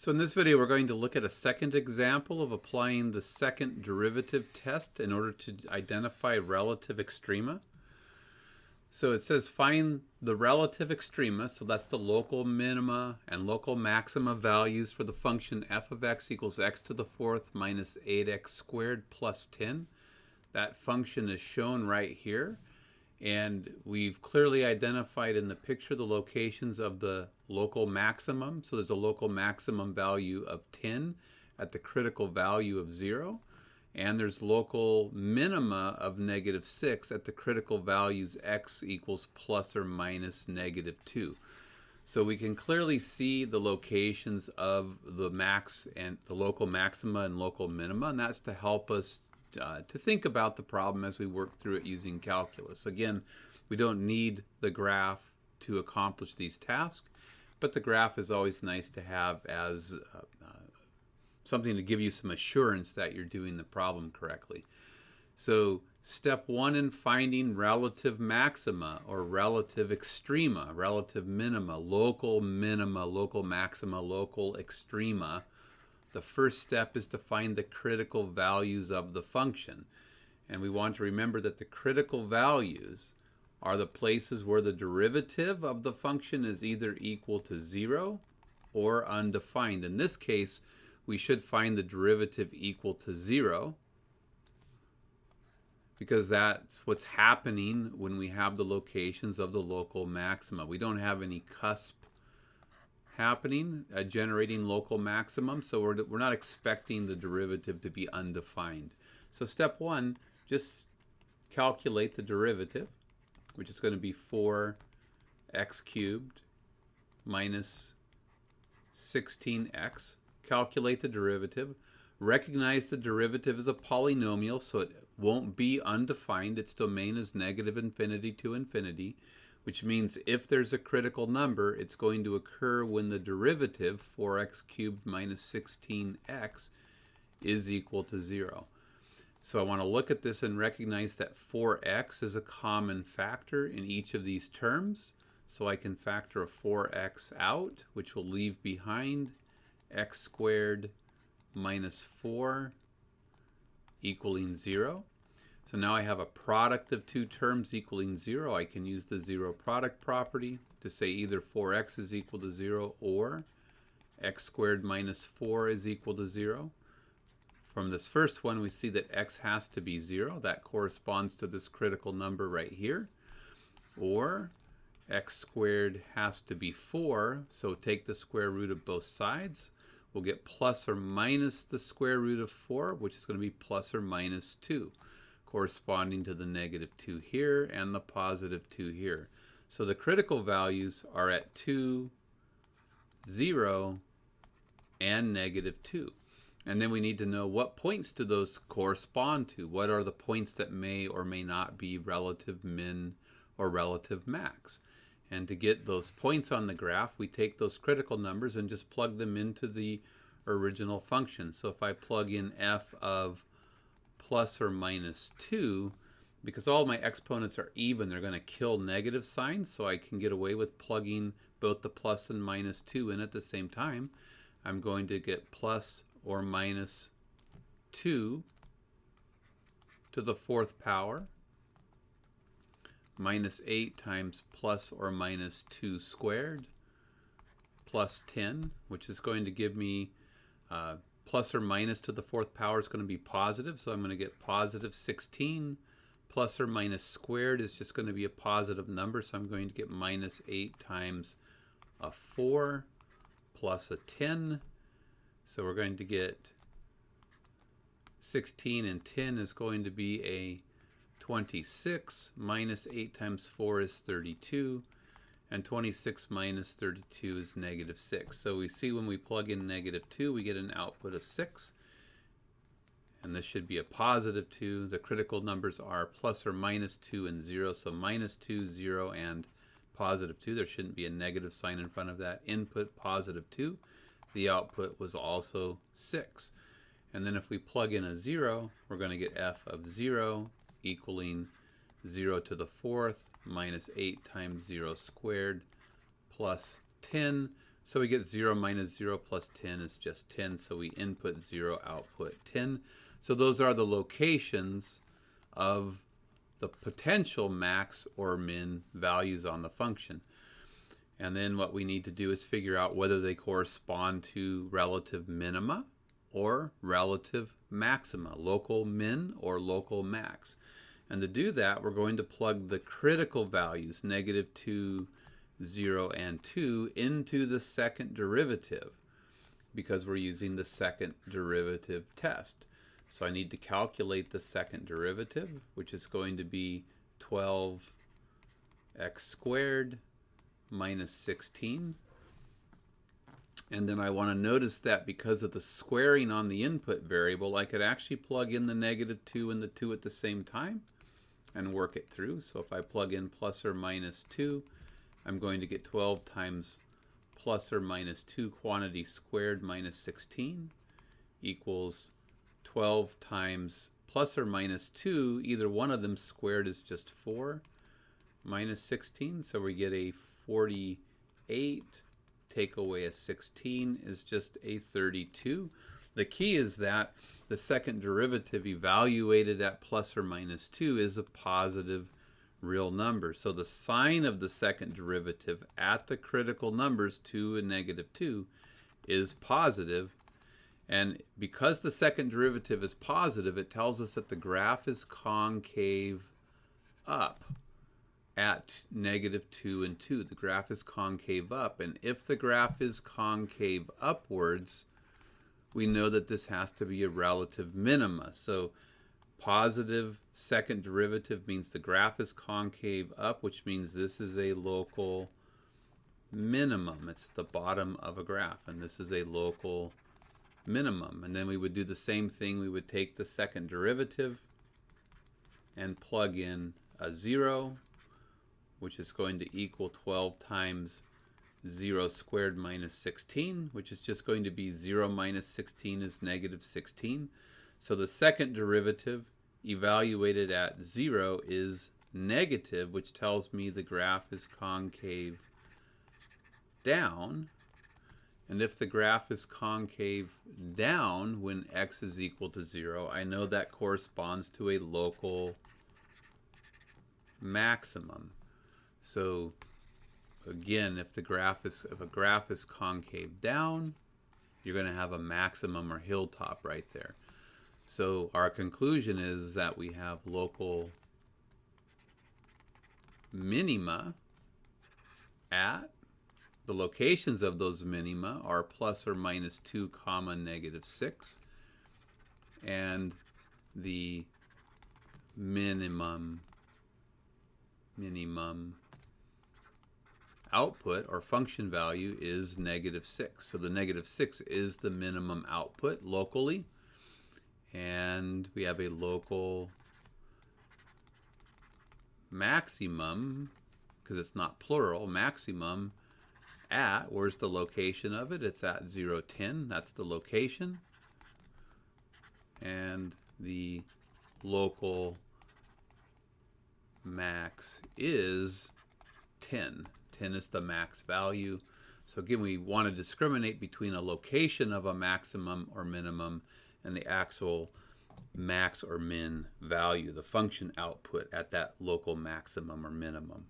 So in this video, we're going to look at a second example of applying the second derivative test in order to identify relative extrema. So it says find the relative extrema, so that's the local minima and local maxima values for the function f of x equals x to the fourth minus 8x squared plus 10. That function is shown right here. And we've clearly identified in the picture the locations of the local maximum. So there's a local maximum value of 10 at the critical value of 0. And there's local minima of -6 at the critical values x equals plus or minus -2. So we can clearly see the locations of the max and the local maxima and local minima, and that's to help us to think about the problem as we work through it using calculus. Again, we don't need the graph to accomplish these tasks, but the graph is always nice to have as something to give you some assurance that you're doing the problem correctly. So step one in finding relative maxima or relative extrema, relative minima, local maxima, local extrema. The first step is to find the critical values of the function. And we want to remember that the critical values are the places where the derivative of the function is either equal to 0 or undefined. In this case, we should find the derivative equal to 0 because that's what's happening when we have the locations of the local maxima. We don't have any cusp happening, generating local maximum, so we're not expecting the derivative to be undefined. So step one, just calculate the derivative, which is going to be 4x cubed minus 16x. Calculate the derivative. Recognize the derivative is a polynomial, so it won't be undefined. Its domain is -infinity to infinity, which means if there's a critical number, it's going to occur when the derivative, 4x cubed minus 16x, is equal to 0. So I want to look at this and recognize that 4x is a common factor in each of these terms. So I can factor a 4x out, which will leave behind x squared minus 4 equaling 0. So now I have a product of two terms equaling 0. I can use the zero product property to say either 4x is equal to 0 or x squared minus 4 is equal to 0. From this first one, we see that x has to be 0. That corresponds to this critical number right here. Or x squared has to be 4, so take the square root of both sides. We'll get plus or minus the square root of 4, which is going to be plus or minus 2. Corresponding to the -2 here and the +2 here. So the critical values are at 2, 0, and -2. And then we need to know what points do those correspond to. What are the points that may or may not be relative min or relative max? And to get those points on the graph, we take those critical numbers and just plug them into the original function. So if I plug in f of plus or minus 2, because all my exponents are even, they're going to kill negative signs, so I can get away with plugging both the plus and minus 2 in at the same time. I'm going to get plus or minus 2 to the fourth power minus 8 times plus or minus 2 squared plus 10, which is going to give me plus or minus to the fourth power is going to be positive, so I'm going to get positive 16. Plus or minus squared is just going to be a positive number, so I'm going to get minus 8 times a 4 plus a 10. So we're going to get 16 and 10 is going to be a 26. Minus 8 times 4 is 32. And 26 minus 32 is -6. So we see when we plug in -2, we get an output of 6. And this should be a +2. The critical numbers are plus or minus 2 and 0. So -2, 0, and +2. There shouldn't be a negative sign in front of that. Input +2. The output was also 6. And then if we plug in a 0, we're going to get f of 0 equaling 0 to the fourth minus 8 times 0 squared plus 10, So we get 0 minus 0 plus 10 is just 10. So we input 0, output 10. So those are the locations of the potential max or min values on the function. And then what we need to do is figure out whether they correspond to relative minima or relative maxima, local min or local max. And to do that, we're going to plug the critical values, -2, 0, and 2, into the second derivative because we're using the second derivative test. So I need to calculate the second derivative, which is going to be 12x squared minus 16. And then I want to notice that because of the squaring on the input variable, I could actually plug in the -2 and the 2 at the same time and work it through. So if I plug in plus or minus 2, I'm going to get 12 times plus or minus 2 quantity squared minus 16 equals 12 times plus or minus 2. Either one of them squared is just 4 minus 16. So we get a 48. Take away a 16 is just a 32. The key is that the second derivative evaluated at plus or minus 2 is a positive real number. So the sign of the second derivative at the critical numbers 2 and -2 is positive. And because the second derivative is positive, it tells us that the graph is concave up at -2 and 2. The graph is concave up. And if the graph is concave upwards, we know that this has to be a relative minima. So positive second derivative means the graph is concave up, which means this is a local minimum. It's at the bottom of a graph, and this is a local minimum. And then we would do the same thing. We would take the second derivative and plug in a 0, which is going to equal 12 times 0 squared minus 16, which is just going to be 0 minus 16 is -16. So the second derivative evaluated at 0 is negative, which tells me the graph is concave down. And if the graph is concave down when x is equal to 0, I know that corresponds to a local maximum. So again, if a graph is concave down, you're going to have a maximum or hilltop right there. So our conclusion is that we have local minima at the locations of those minima are plus or minus 2 comma -6, and the minimum output or function value is -6. So the -6 is the minimum output locally, and we have a local maximum, because it's not plural, maximum at, where's the location of it? It's at 0, 10. That's the location. And the local max is 10. 10 is the max value. So again, we want to discriminate between a location of a maximum or minimum and the actual max or min value, the function output at that local maximum or minimum.